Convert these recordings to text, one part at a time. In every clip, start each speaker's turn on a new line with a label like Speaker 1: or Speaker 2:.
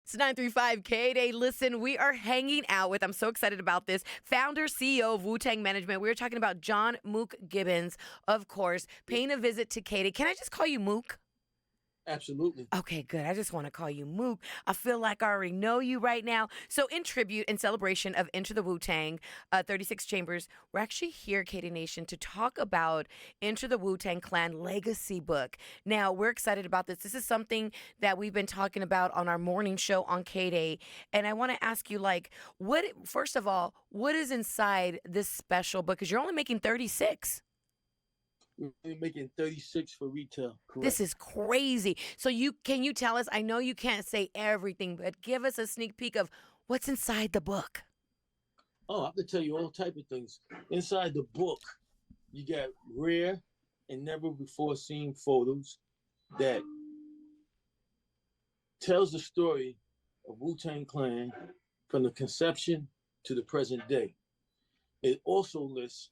Speaker 1: It's 935 K-Day. Listen, we are hanging out with, I'm so excited about this, founder, CEO of Wu-Tang Management. We were talking about John Mook Gibbons, of course, paying a visit to K-Day. Can I just call you Mook?
Speaker 2: Absolutely.
Speaker 1: Okay, good. I just want to call you Mook. I feel like I already know you right now. So, in tribute and celebration of Enter the Wu-Tang, 36 Chambers, we're actually here, Katie Nation, to talk about Enter the Wu-Tang Clan Legacy Book. Now, we're excited about this. This is something that we've been talking about on our morning show on K-Day. And I want to ask you, like, first of all, what is inside this special book? Because you're only making 36.
Speaker 2: We're making 36 for retail,
Speaker 1: This
Speaker 2: correct?
Speaker 1: is crazy. So can you tell us? I know you can't say everything, but give us a sneak peek of what's inside the book.
Speaker 2: Oh, I can tell you all type of things. Inside the book, you got rare and never before seen photos that tells the story of Wu-Tang Clan from the conception to the present day. It also lists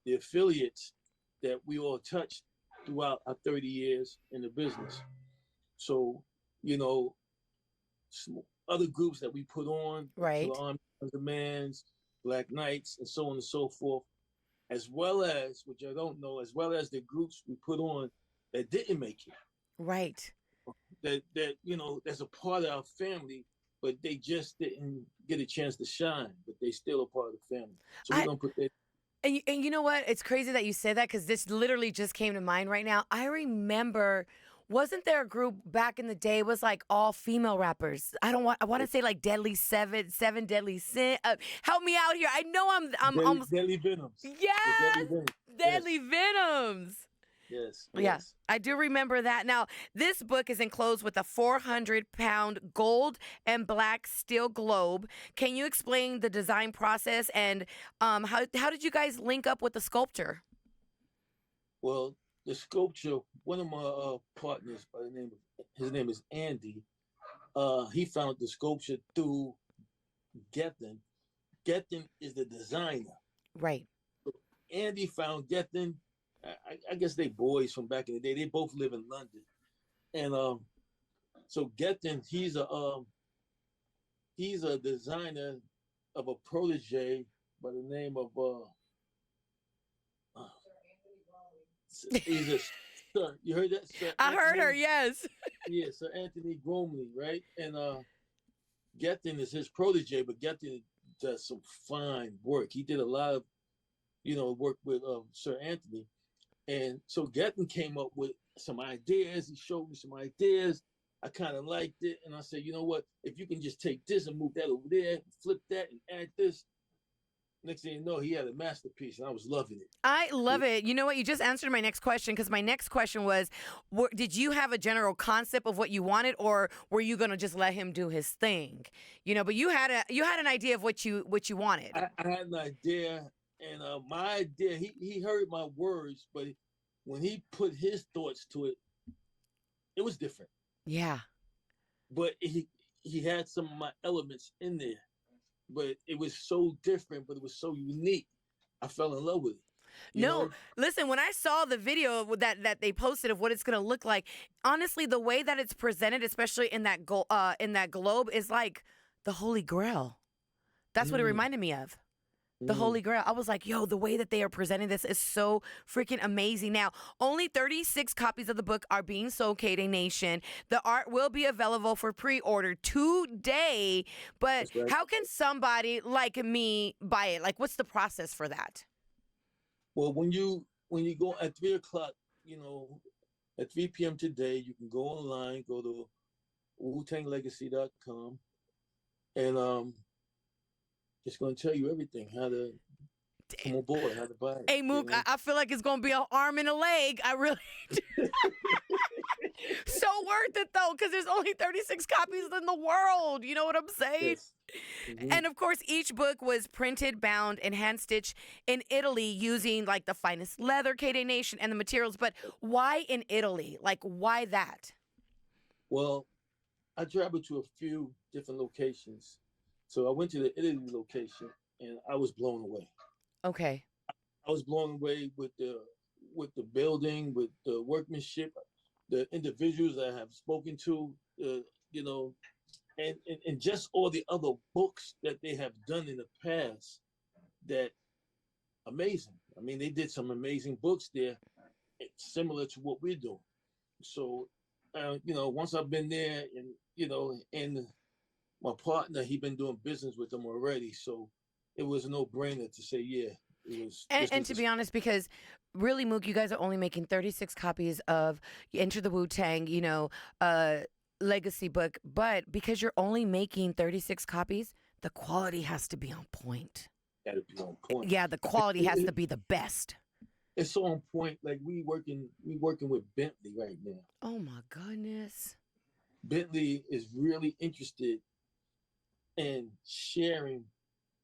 Speaker 2: the affiliates that we all touched throughout our 30 years in the business. So, you know, other groups that we put on,
Speaker 1: Right.
Speaker 2: Killer Army Demands, Black Knights, and so on and so forth, as well as, which I don't know, as well as the groups we put on that didn't make it,
Speaker 1: Right.
Speaker 2: that's a part of our family, but they just didn't get a chance to shine, but they still a part of the family. So we're
Speaker 1: I
Speaker 2: gonna put that.
Speaker 1: and you know what? It's crazy that you said that because this literally just came to mind right now. I remember. Wasn't there a group back in the day? It was like all female rappers. I want to say like Deadly Seven, Seven Deadly Sin. Help me out here. I know I'm almost.
Speaker 2: Deadly Venoms. The Deadly
Speaker 1: Yes,
Speaker 2: Venoms.
Speaker 1: Deadly
Speaker 2: Yes,
Speaker 1: Venoms.
Speaker 2: yes,
Speaker 1: Yeah,
Speaker 2: yes.
Speaker 1: I do remember that. Now, this book is enclosed with a 400-pound gold and black steel globe. Can you explain the design process and how did you guys link up with the sculptor?
Speaker 2: Well, the sculpture, one of my partners by the name of, his name is Andy. He found the sculpture through Gethin. Gethin is the designer.
Speaker 1: Right.
Speaker 2: Andy found Gethin. I guess they boys from back in the day. They both live in London, and so Gethin, he's a designer of a protege by the name of he's a sir. You heard that, Sir
Speaker 1: I heard her.
Speaker 2: Anthony?
Speaker 1: Yes.
Speaker 2: Yeah, Sir Anthony Gormley, right? And Gethin is his protege, but Gethin does some fine work. He did a lot of work with Sir Anthony, and so Gethin came up with some ideas. He showed me some ideas. I kind of liked it, and I said, you know what? If you can just take this and move that over there, flip that, and add this. Next thing you know, he had a masterpiece, and I was loving it.
Speaker 1: I love it. You know what? You just answered my next question because my next question was, did you have a general concept of what you wanted, or were you gonna just let him do his thing? But you had an idea of what you wanted.
Speaker 2: I had an idea, and my idea, he heard my words, but when he put his thoughts to it, it was different.
Speaker 1: Yeah.
Speaker 2: But he had some of my elements in there, but it was so different, but it was so unique. I fell in love with it. You
Speaker 1: No,
Speaker 2: know,
Speaker 1: listen, when I saw the video that they posted of what it's going to look like, honestly, the way that it's presented, especially in that globe is like the Holy Grail. That's what it
Speaker 2: mm,
Speaker 1: reminded me of. The
Speaker 2: mm.
Speaker 1: Holy Grail. I was like, yo, the way that they are presenting this is so freaking amazing. Now, only 36 copies of the book are being sold, K-Day Nation. The art will be available for pre-order today. But
Speaker 2: That's right.
Speaker 1: how can somebody like me buy it? Like, what's the process for that?
Speaker 2: Well, when you go at 3 o'clock, at 3 p.m. today, you can go online, go to WuTangLegacy.com, and it's going to tell you everything, how to come aboard, how to buy it.
Speaker 1: Hey, Mook, I feel like it's going to be an arm and a leg. I really do. So worth it, though, because there's only 36 copies in the world. You know what I'm saying?
Speaker 2: Yes. Hmm.
Speaker 1: And of course, each book was printed, bound, and hand stitched in Italy using like the finest leather, K-Day Nation, and the materials. But why in Italy? Like, why that?
Speaker 2: Well, I traveled to a few different locations. So I went to the Italy location, and I was blown away.
Speaker 1: Okay.
Speaker 2: I was blown away with the building, with the workmanship, the individuals I have spoken to. You know, and just all the other books that they have done in the past that amazing. I mean, they did some amazing books there, similar to what we're doing. So, once I've been there, and my partner, he been doing business with them already, so it was a no brainer to say, yeah, it was.
Speaker 1: And,
Speaker 2: This
Speaker 1: and
Speaker 2: was
Speaker 1: to
Speaker 2: the
Speaker 1: be honest, because really, Mook, you guys are only making 36 copies of Enter the Wu-Tang, legacy book. But because you're only making 36 copies, the quality has to be on point.
Speaker 2: got to be on point.
Speaker 1: Yeah, the quality has to be the best.
Speaker 2: It's so on point. Like we working with Bentley right now.
Speaker 1: Oh my goodness.
Speaker 2: Bentley is really interested in sharing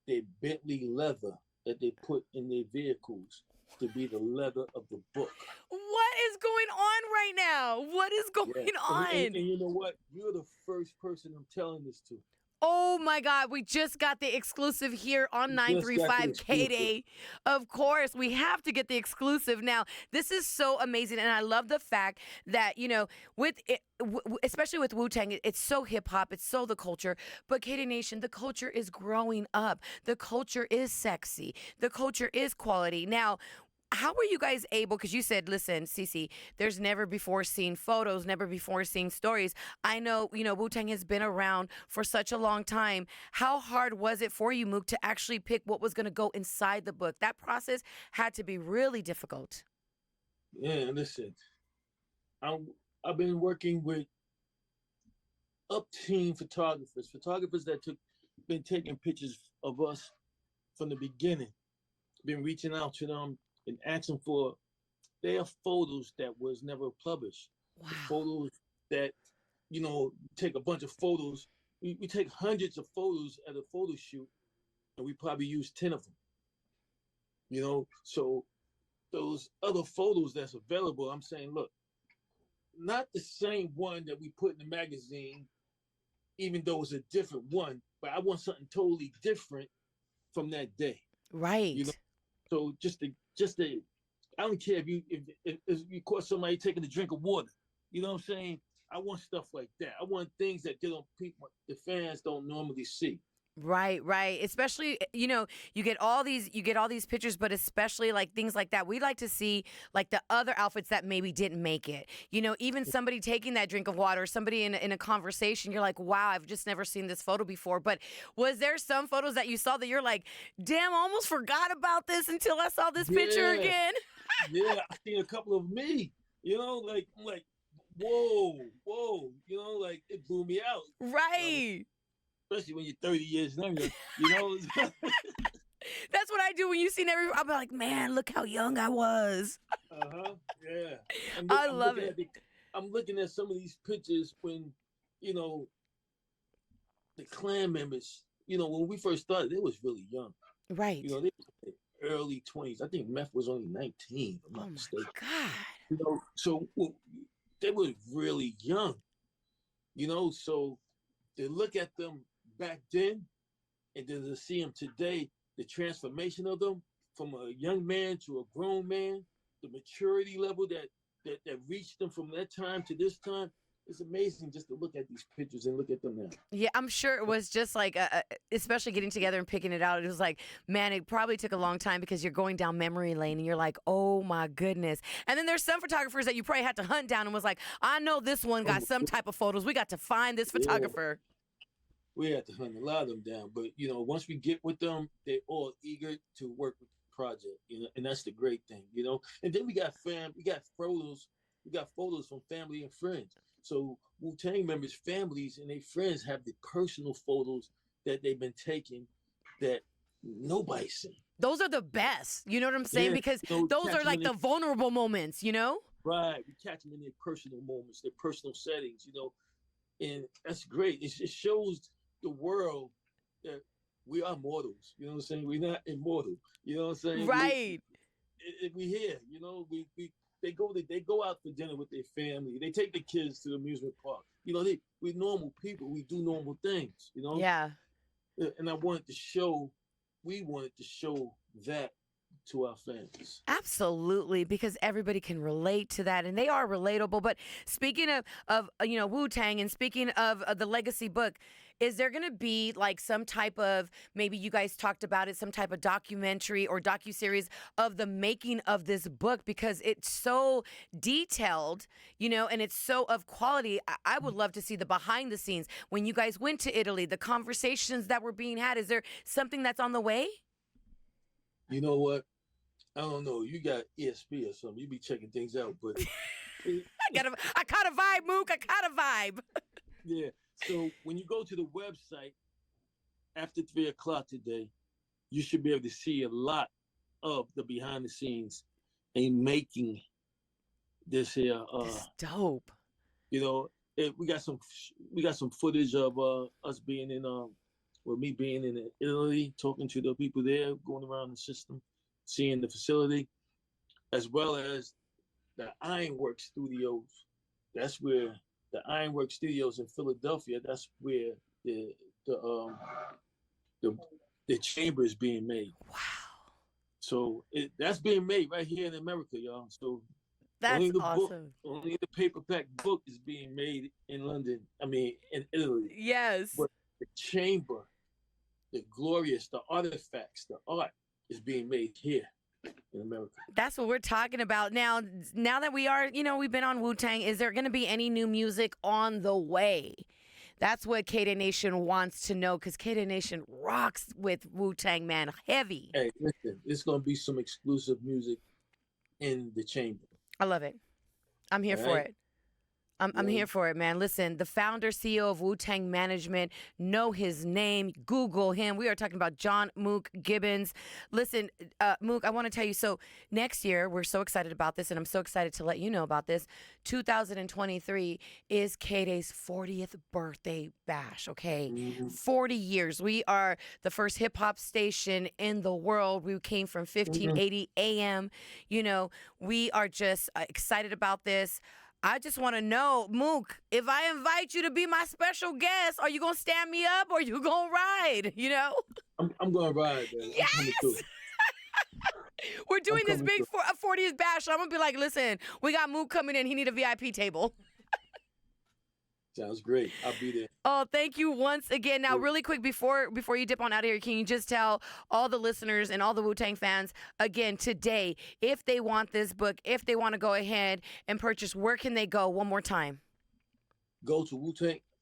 Speaker 2: their Bentley leather that they put in their vehicles to be the leather of the book.
Speaker 1: What is going on right now? What is going on?
Speaker 2: And you know what? You're the first person I'm telling this to.
Speaker 1: Oh my God, we just got the exclusive here on 935 K-Day. Of course, we have to get the exclusive now. This is so amazing, and I love the fact that, with it, especially with Wu-Tang, it's so hip-hop, it's so the culture, but K-Day Nation, the culture is growing up. The culture is sexy. The culture is quality. Now, how were you guys able, because you said, listen, CeCe, there's never before seen photos, never before seen stories. I know, Wu-Tang has been around for such a long time. How hard was it for you, Mook, to actually pick what was going to go inside the book? That process had to be really difficult.
Speaker 2: Yeah, listen, I've been working with up-team photographers that been taking pictures of us from the beginning, been reaching out to them and asking for their photos that was never published.
Speaker 1: Wow.
Speaker 2: The photos that, take a bunch of photos. We take hundreds of photos at a photo shoot, and we probably use 10 of them. So those other photos that's available, I'm saying, look, not the same one that we put in the magazine, even though it's a different one, but I want something totally different from that day.
Speaker 1: Right.
Speaker 2: So just to, I don't care if you caught somebody taking a drink of water. You know what I'm saying? I want stuff like that. I want things that the fans don't normally see.
Speaker 1: Right. Especially, you get all these pictures, but especially like things like that. We'd like to see like the other outfits that maybe didn't make it. Even somebody taking that drink of water, somebody in a conversation, you're like, wow, I've just never seen this photo before. But was there some photos that you saw that you're like, damn, I almost forgot about this until I saw this picture again?
Speaker 2: Yeah, I seen a couple of me, like, I'm like, whoa, like it blew me out.
Speaker 1: Right.
Speaker 2: Especially when you're 30 years younger,
Speaker 1: That's what I do when you see I'll be like, man, look how young I was.
Speaker 2: Yeah.
Speaker 1: I love it.
Speaker 2: I'm looking at some of these pictures when, the clan members, when we first started, they was really young.
Speaker 1: Right.
Speaker 2: They were in their early 20s. I think Meth was only 19, if I'm not mistaken.
Speaker 1: God.
Speaker 2: So they were really young, so to look at them back then and then to see them today, the transformation of them from a young man to a grown man, the maturity level that reached them from that time to this time, it's amazing just to look at these pictures and look at them now.
Speaker 1: Yeah, I'm sure it was just like, especially getting together and picking it out. It was like, man, it probably took a long time because you're going down memory lane and you're like, oh my goodness. And then there's some photographers that you probably had to hunt down and was like, I know this one got some type of photos. We got to find this photographer.
Speaker 2: We had to hunt a lot of them down, but once we get with them, they're all eager to work with the project, and that's the great thing, And then we got photos from family and friends. So Wu-Tang members' families and their friends have the personal photos that they've been taking that nobody's seen.
Speaker 1: Those are the best. You know what I'm saying? Because those are like the vulnerable moments,
Speaker 2: Right. We catch them in their personal moments, their personal settings, and that's great. It shows the world that we are mortals. You know what I'm saying? We're not immortal. You know what I'm saying?
Speaker 1: Right.
Speaker 2: We here. They go out for dinner with their family. They take the kids to the amusement park. We're normal people. We do normal things.
Speaker 1: Yeah.
Speaker 2: And we wanted to show that to our fans.
Speaker 1: Absolutely, because everybody can relate to that, and they are relatable. But speaking of Wu-Tang, and speaking of the legacy book, is there going to be like some type of, maybe you guys talked about it, some type of documentary or docuseries of the making of this book, because it's so detailed, and it's so of quality. I would love to see the behind the scenes when you guys went to Italy, the conversations that were being had. Is there something that's on the way?
Speaker 2: You know what? I don't know. You got ESP or something. You be checking things out, but
Speaker 1: I caught a vibe, Mook. I caught a vibe.
Speaker 2: yeah. So when you go to the website after 3 o'clock today, you should be able to see a lot of the behind the scenes in making this here.
Speaker 1: This is dope.
Speaker 2: We got some footage of us being in with me being in Italy, talking to the people there, going around the system, seeing the facility, as well as the Ironwork Studios. That's where the Ironwork Studios in Philadelphia. That's where the chamber is being made.
Speaker 1: Wow.
Speaker 2: So that's being made right here in America, y'all. So
Speaker 1: that's awesome.
Speaker 2: Only the paperback book is being made in London. I mean, in Italy.
Speaker 1: Yes.
Speaker 2: But the chamber, the glorious, the artifacts, the art is being made here in America.
Speaker 1: That's what we're talking about. Now that we are, we've been on Wu-Tang, is there going to be any new music on the way? That's what K-Day Nation wants to know, because K-Day Nation rocks with Wu-Tang, man. Heavy.
Speaker 2: Hey, listen, it's going to be some exclusive music in the chamber.
Speaker 1: I love it. I'm here for it. I'm here for it, man. Listen, the founder, CEO of Wu-Tang Management, know his name. Google him. We are talking about John Mook Gibbons. Listen, Mook, I want to tell you, so next year, we're so excited about this, and I'm so excited to let you know about this. 2023 is K-Day's 40th birthday bash, okay?
Speaker 2: Mm-hmm.
Speaker 1: 40 years. We are the first hip-hop station in the world. We came from 1580 AM. We are just excited about this. I just want to know, Mook, if I invite you to be my special guest, are you going to stand me up or are you going to ride,
Speaker 2: I'm going to ride, man.
Speaker 1: Yes! We're doing this big 40th bash, so I'm going to be like, listen, we got Mook coming in. He need a VIP table.
Speaker 2: Sounds great. I'll be there.
Speaker 1: Oh, thank you once again. Now, really quick, before you dip on out of here, can you just tell all the listeners and all the Wu-Tang fans, again, today, if they want this book, if they want to go ahead and purchase, where can they go? One more time.
Speaker 2: Go to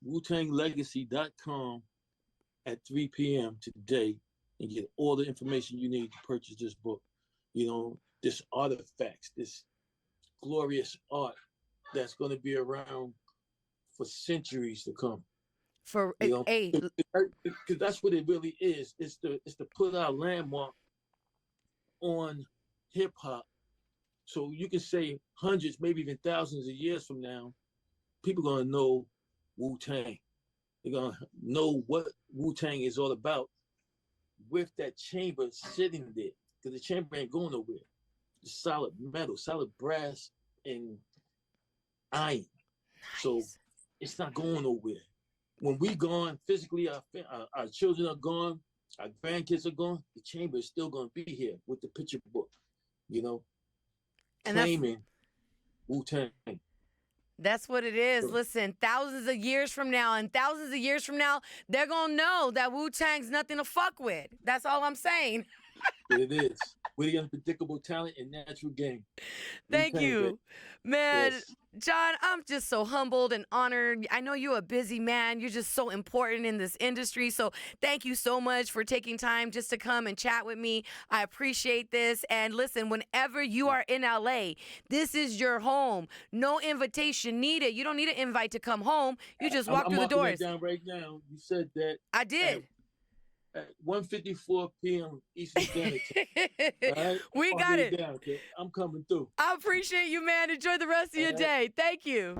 Speaker 2: WuTangLegacy.com at 3 p.m. today and get all the information you need to purchase this book. This artifacts, this glorious art that's going to be around for centuries to come. Because that's what it really is. It's to put our landmark on hip hop, so you can say hundreds, maybe even thousands of years from now, people are gonna know Wu-Tang. They're gonna know what Wu-Tang is all about with that chamber sitting there, because the chamber ain't going nowhere. It's solid metal, solid brass, and iron.
Speaker 1: Nice.
Speaker 2: So it's not going nowhere. When we gone physically, our children are gone, our grandkids are gone, the chamber is still going to be here with the picture book,
Speaker 1: and
Speaker 2: claiming Wu-Tang.
Speaker 1: That's what it is. Listen, thousands of years from now, they're going to know that Wu-Tang's nothing to fuck with. That's all I'm saying.
Speaker 2: It is. We're the unpredictable talent and natural game.
Speaker 1: Thank you, man.
Speaker 2: Yes.
Speaker 1: John, I'm just so humbled and honored. I know you're a busy man. You're just so important in this industry. So thank you so much for taking time just to come and chat with me. I appreciate this. And listen, whenever you are in LA, this is your home. No invitation needed. You don't need an invite to come home. You just walk through the doors.
Speaker 2: I'm marking that down right now. You said that.
Speaker 1: I did.
Speaker 2: At 1:54 p.m. Eastern Standard Time. Right?
Speaker 1: We got it.
Speaker 2: Down, okay? I'm coming through.
Speaker 1: I appreciate you, man. Enjoy the rest of your day. Thank you.